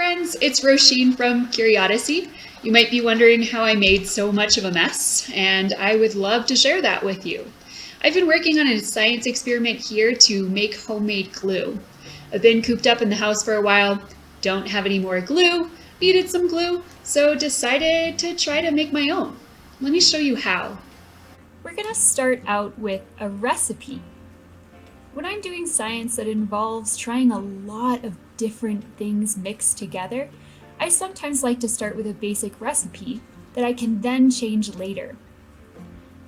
friends, it's Roisin from Curiodyssey. You might be wondering how I made so much of a mess, and I would love to share that with you. I've been working on a science experiment here to make homemade glue. I've been cooped up in the house for a while, don't have any more glue, needed some glue, so decided to try to make my own. Let me show you how. We're gonna start out with a recipe. When I'm doing science that involves trying a lot of different things mixed together, I sometimes like to start with a basic recipe that I can then change later.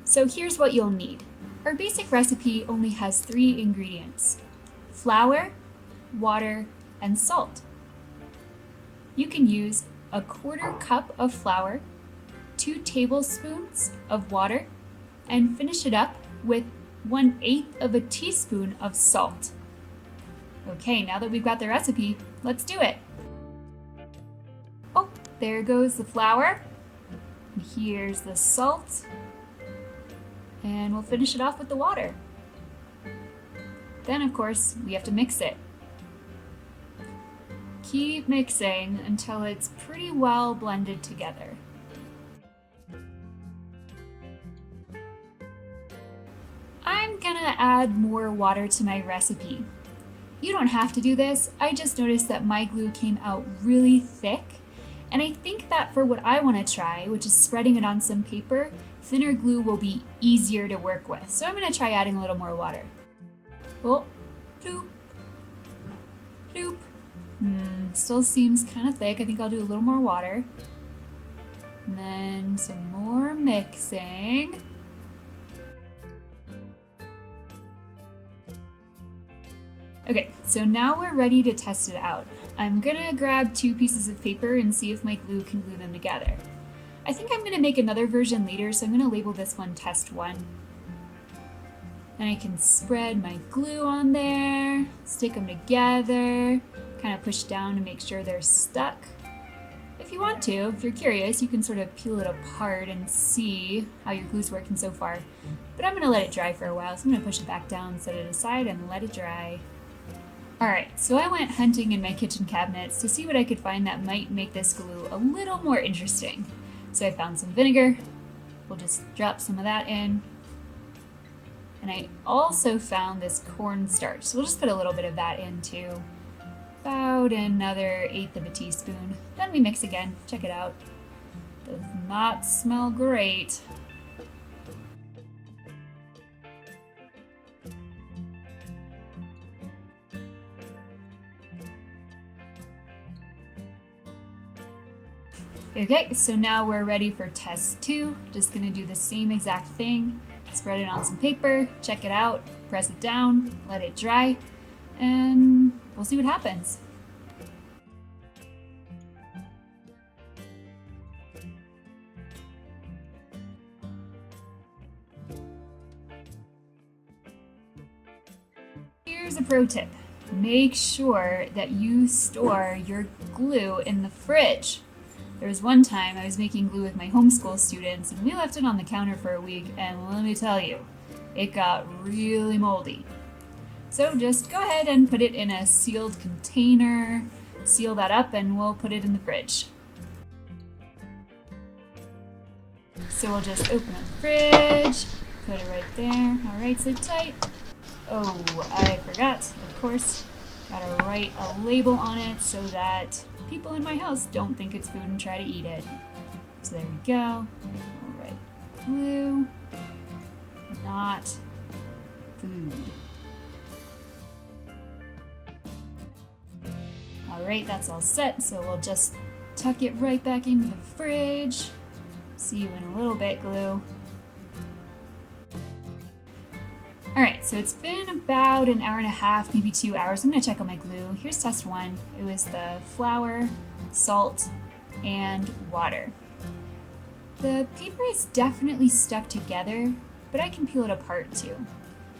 So here's what you'll need. Our basic recipe only has 3 ingredients: flour, water, and salt. You can use a 1/4 cup of flour, 2 tablespoons of water, and finish it up with 1/8 of a teaspoon of salt. Okay, now that we've got the recipe, let's do it. Oh, there goes the flour. Here's the salt. And we'll finish it off with the water. Then, of course, we have to mix it. Keep mixing until it's pretty well blended together. I'm gonna add more water to my recipe. You don't have to do this, I just noticed that my glue came out really thick, and I think that for what I want to try, which is spreading it on some paper, thinner glue will be easier to work with. So I'm gonna try adding a little more water. Oh, bloop, bloop. Still seems kind of thick. I think I'll do a little more water. And then some more mixing. Okay, so now we're ready to test it out. I'm gonna grab 2 pieces of paper and see if my glue can glue them together. I think I'm gonna make another version later, so I'm gonna label this one Test 1. And I can spread my glue on there, stick them together, kind of push down to make sure they're stuck. If you want to, if you're curious, you can sort of peel it apart and see how your glue's working so far. But I'm gonna let it dry for a while, so I'm gonna push it back down, set it aside, and let it dry. Alright, so I went hunting in my kitchen cabinets to see what I could find that might make this glue a little more interesting. So I found some vinegar. We'll just drop some of that in. And I also found this cornstarch, so we'll just put a little bit of that in too. About another 1/8 of a teaspoon. Then we mix again. Check it out. Does not smell great. Okay, so now we're ready for test 2. Just gonna do the same exact thing. Spread it on some paper, check it out, press it down, let it dry, and we'll see what happens. Here's a pro tip. Make sure that you store your glue in the fridge. There was one time I was making glue with my homeschool students, and we left it on the counter for a week, and let me tell you, it got really moldy. So just go ahead and put it in a sealed container, seal that up, and we'll put it in the fridge. So we'll just open up the fridge, put it right there. Alright, so tight. Oh, I forgot, of course. Gotta write a label on it so that people in my house don't think it's food and try to eat it. So there we go. Alright, glue, not food. Alright, that's all set, so we'll just tuck it right back into the fridge. See you in a little bit, glue. Alright, so it's been about an hour and a half, maybe 2 hours. I'm going to check on my glue. Here's test 1. It was the flour, salt, and water. The paper is definitely stuck together, but I can peel it apart too.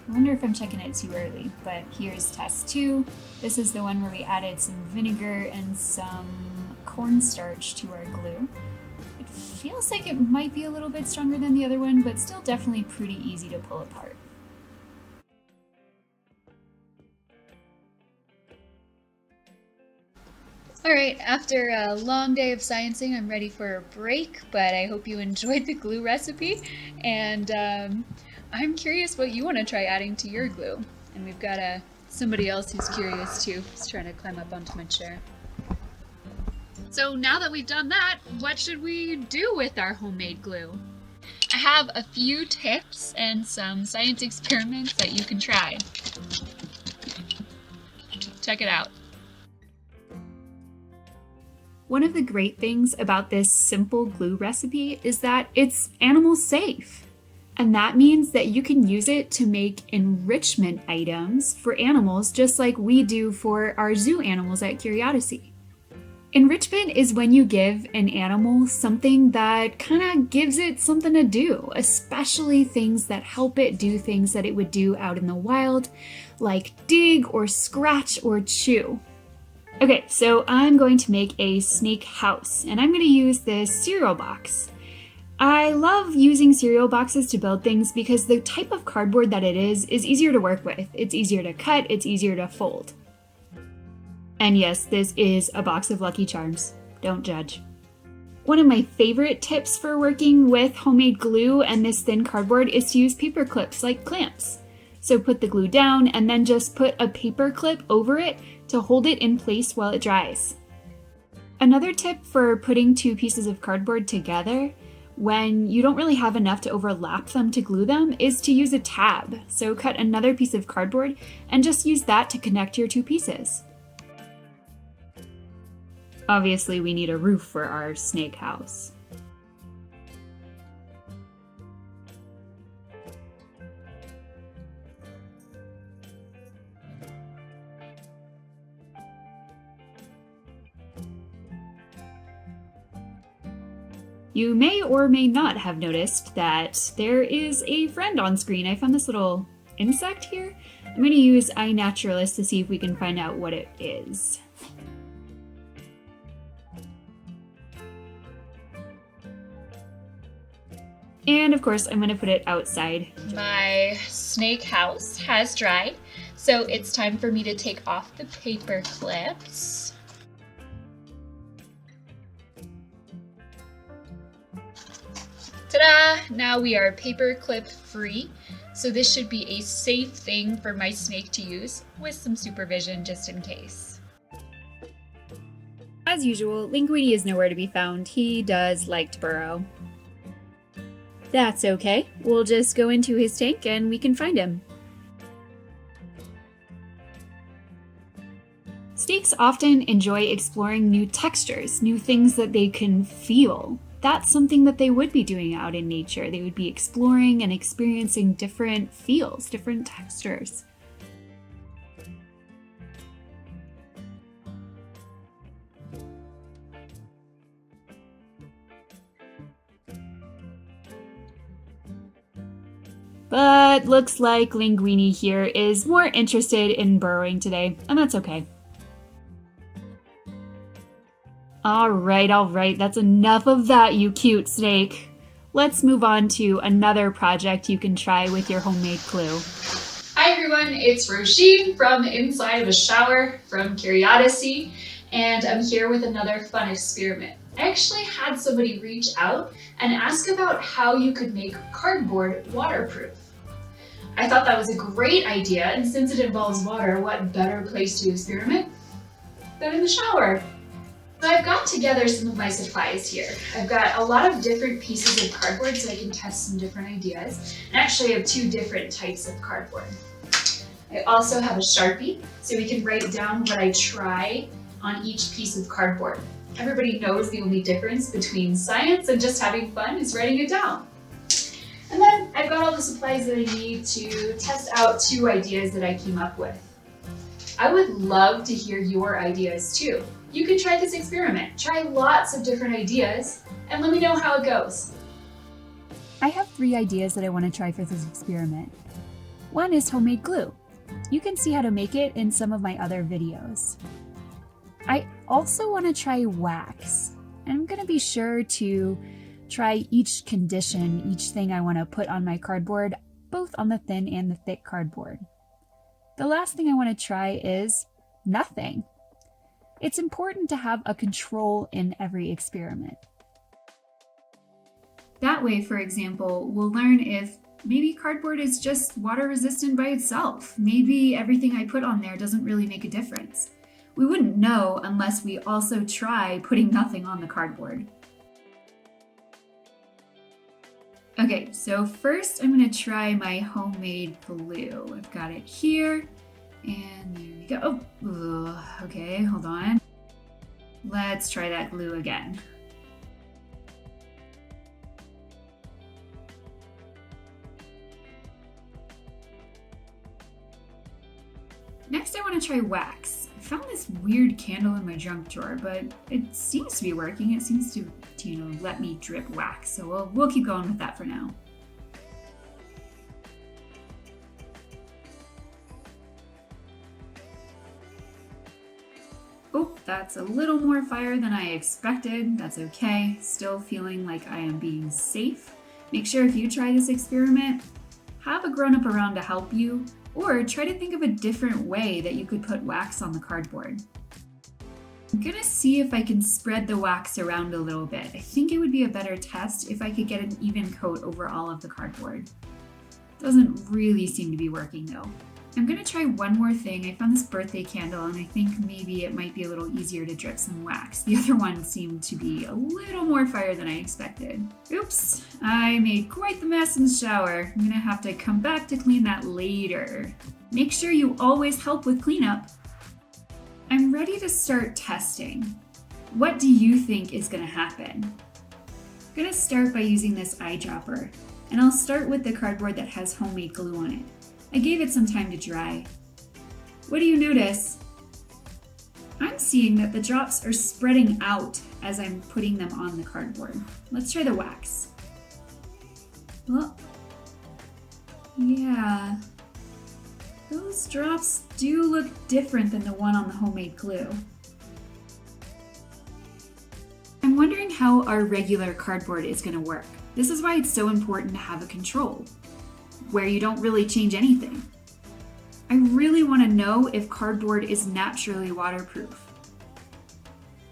I wonder if I'm checking it too early, but here's test 2. This is the one where we added some vinegar and some cornstarch to our glue. It feels like it might be a little bit stronger than the other one, but still definitely pretty easy to pull apart. All right, after a long day of sciencing, I'm ready for a break, but I hope you enjoyed the glue recipe, and I'm curious what you want to try adding to your glue. And we've got somebody else who's curious too, who's trying to climb up onto my chair. So now that we've done that, what should we do with our homemade glue? I have a few tips and some science experiments that you can try. Check it out. One of the great things about this simple glue recipe is that it's animal safe. And that means that you can use it to make enrichment items for animals just like we do for our zoo animals at Curiodyssey. Enrichment is when you give an animal something that kind of gives it something to do, especially things that help it do things that it would do out in the wild, like dig or scratch or chew. Okay, so I'm going to make a snake house, and I'm going to use this cereal box. I love using cereal boxes to build things because the type of cardboard that it is easier to work with. It's easier to cut, it's easier to fold. And yes, this is a box of Lucky Charms. Don't judge. One of my favorite tips for working with homemade glue and this thin cardboard is to use paper clips like clamps. So put the glue down and then just put a paper clip over it to hold it in place while it dries. Another tip for putting two pieces of cardboard together when you don't really have enough to overlap them to glue them is to use a tab. So cut another piece of cardboard and just use that to connect your two pieces. Obviously, we need a roof for our snake house. You may or may not have noticed that there is a friend on screen. I found this little insect here. I'm going to use iNaturalist to see if we can find out what it is. And of course, I'm going to put it outside. My snake house has dried, so it's time for me to take off the paper clips. Ta-da! Now we are paper clip free, so this should be a safe thing for my snake to use with some supervision just in case. As usual, Linguini is nowhere to be found. He does like to burrow. That's okay. We'll just go into his tank and we can find him. Snakes often enjoy exploring new textures, new things that they can feel. That's something that they would be doing out in nature. They would be exploring and experiencing different feels, different textures. But looks like Linguini here is more interested in burrowing today, and that's okay. All right, that's enough of that, you cute snake. Let's move on to another project you can try with your homemade glue. Hi everyone, it's Roisin from Inside of a Shower from Curiodyssey, and I'm here with another fun experiment. I actually had somebody reach out and ask about how you could make cardboard waterproof. I thought that was a great idea, and since it involves water, what better place to experiment than in the shower? So I've got together some of my supplies here. I've got a lot of different pieces of cardboard so I can test some different ideas. And actually I have two different types of cardboard. I also have a Sharpie so we can write down what I try on each piece of cardboard. Everybody knows the only difference between science and just having fun is writing it down. And then I've got all the supplies that I need to test out two ideas that I came up with. I would love to hear your ideas too. You can try this experiment. Try lots of different ideas and let me know how it goes. I have 3 ideas that I want to try for this experiment. One is homemade glue. You can see how to make it in some of my other videos. I also want to try wax. I'm going to be sure to try each condition, each thing I want to put on my cardboard, both on the thin and the thick cardboard. The last thing I want to try is nothing. It's important to have a control in every experiment. That way, for example, we'll learn if maybe cardboard is just water resistant by itself. Maybe everything I put on there doesn't really make a difference. We wouldn't know unless we also try putting nothing on the cardboard. Okay, so first I'm going to try my homemade glue. I've got it here, and there we go. Oh, okay, hold on. Let's try that glue again. Next, I want to try wax. I found this weird candle in my junk drawer, but it seems to be working. It seems to let me drip wax, so we'll keep going with that for now. Oh, that's a little more fire than I expected. That's okay. Still feeling like I am being safe. Make sure if you try this experiment, have a grown-up around to help you, or try to think of a different way that you could put wax on the cardboard. I'm gonna see if I can spread the wax around a little bit. I think it would be a better test if I could get an even coat over all of the cardboard. Doesn't really seem to be working though. I'm gonna try one more thing. I found this birthday candle and I think maybe it might be a little easier to drip some wax. The other one seemed to be a little more fire than I expected. Oops, I made quite the mess in the shower. I'm gonna have to come back to clean that later. Make sure you always help with cleanup. I'm ready to start testing. What do you think is gonna happen? I'm gonna start by using this eyedropper, and I'll start with the cardboard that has homemade glue on it. I gave it some time to dry. What do you notice? I'm seeing that the drops are spreading out as I'm putting them on the cardboard. Let's try the wax. Well, yeah, those drops do look different than the one on the homemade glue. I'm wondering how our regular cardboard is going to work. This is why it's so important to have a control, where you don't really change anything. I really want to know if cardboard is naturally waterproof.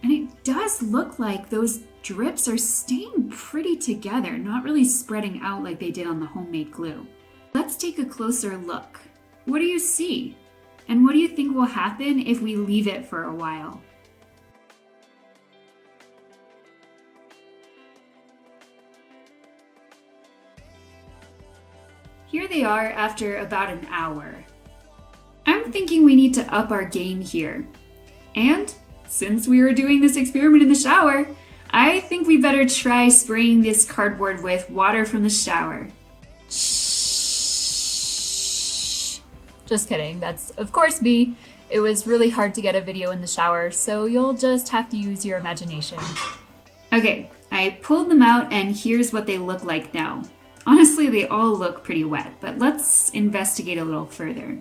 And it does look like those drips are staying pretty together, not really spreading out like they did on the homemade glue. Let's take a closer look. What do you see? And what do you think will happen if we leave it for a while? Here they are after about an hour. I'm thinking we need to up our game here. And since we were doing this experiment in the shower, I think we better try spraying this cardboard with water from the shower. Shh. Just kidding, that's of course me. It was really hard to get a video in the shower, so you'll just have to use your imagination. Okay, I pulled them out and here's what they look like now. Honestly, they all look pretty wet, but let's investigate a little further.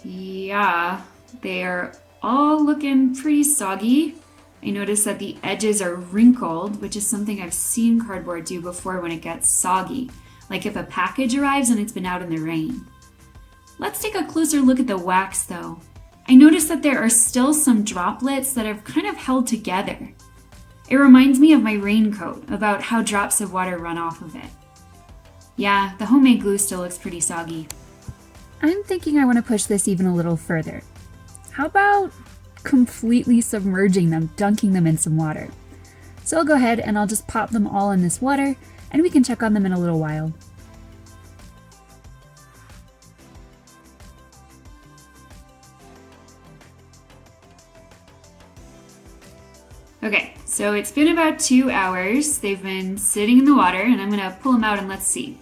Yeah, they're all looking pretty soggy. I noticed that the edges are wrinkled, which is something I've seen cardboard do before when it gets soggy, like if a package arrives and it's been out in the rain. Let's take a closer look at the wax though. I noticed that there are still some droplets that have kind of held together. It reminds me of my raincoat, about how drops of water run off of it. Yeah, the homemade glue still looks pretty soggy. I'm thinking I want to push this even a little further. How about completely submerging them, dunking them in some water? So I'll go ahead and I'll just pop them all in this water and we can check on them in a little while. Okay, so it's been about 2 hours. They've been sitting in the water and I'm gonna pull them out and let's see.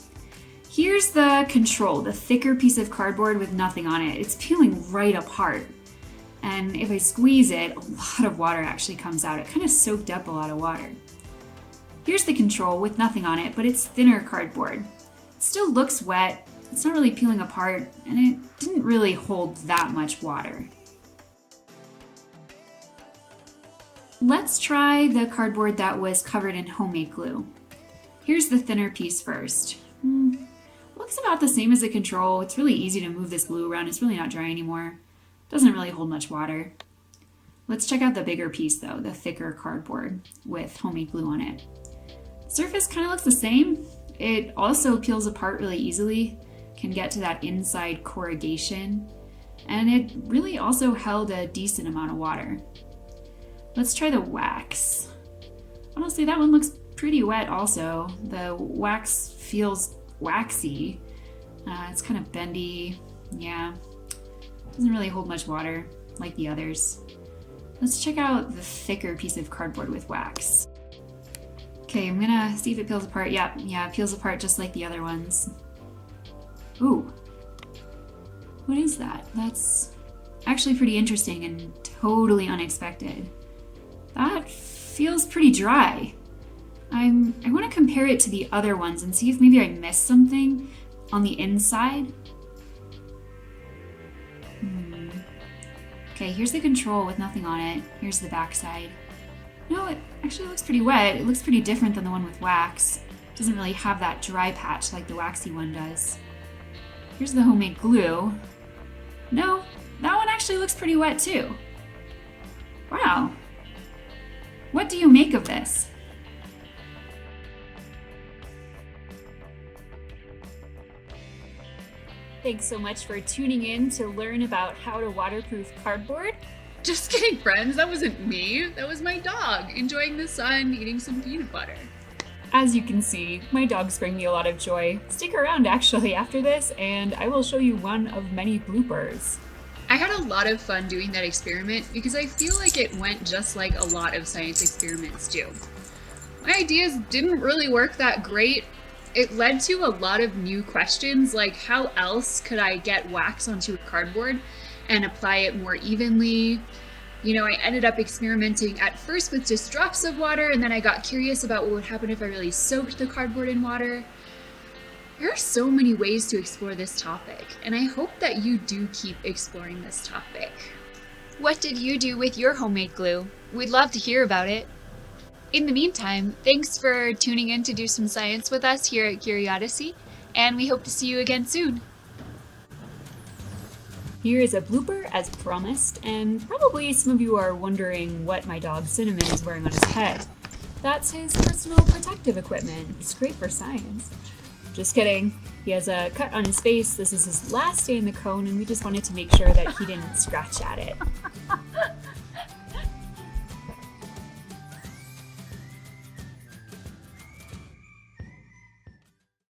Here's the control, the thicker piece of cardboard with nothing on it. It's peeling right apart. And if I squeeze it, a lot of water actually comes out. It kind of soaked up a lot of water. Here's the control with nothing on it, but it's thinner cardboard. It still looks wet, it's not really peeling apart, and it didn't really hold that much water. Let's try the cardboard that was covered in homemade glue. Here's the thinner piece first. Looks about the same as the control. It's really easy to move this glue around. It's really not dry anymore. Doesn't really hold much water. Let's check out the bigger piece though, the thicker cardboard with homemade glue on it. The surface kind of looks the same. It also peels apart really easily, can get to that inside corrugation, and it really also held a decent amount of water. Let's try the wax. Honestly, that one looks pretty wet also. The wax feels waxy. It's kind of bendy. Yeah, doesn't really hold much water like the others. Let's check out the thicker piece of cardboard with wax. Okay, I'm gonna see if it peels apart. Yeah, it peels apart just like the other ones. Ooh, what is that? That's actually pretty interesting and totally unexpected. That feels pretty dry. I want to compare it to the other ones and see if maybe I missed something on the inside. Okay, here's the control with nothing on it. Here's the back side. No, it actually looks pretty wet. It looks pretty different than the one with wax. It doesn't really have that dry patch like the waxy one does. Here's the homemade glue. No, that one actually looks pretty wet too. Wow. What do you make of this? Thanks so much for tuning in to learn about how to waterproof cardboard. Just kidding, friends. That wasn't me. That was my dog, enjoying the sun, eating some peanut butter. As you can see, my dogs bring me a lot of joy. Stick around actually after this, and I will show you one of many bloopers. I had a lot of fun doing that experiment because I feel like it went just like a lot of science experiments do. My ideas didn't really work that great. It led to a lot of new questions, like how else could I get wax onto a cardboard and apply it more evenly? You know, I ended up experimenting at first with just drops of water, and then I got curious about what would happen if I really soaked the cardboard in water. There are so many ways to explore this topic, and I hope that you do keep exploring this topic. What did you do with your homemade glue? We'd love to hear about it. In the meantime, thanks for tuning in to do some science with us here at Curiodyssey, and we hope to see you again soon. Here is a blooper as promised, and probably some of you are wondering what my dog Cinnamon is wearing on his head. That's his personal protective equipment. It's great for science. Just kidding. He has a cut on his face. This is his last day in the cone, and we just wanted to make sure that he didn't scratch at it.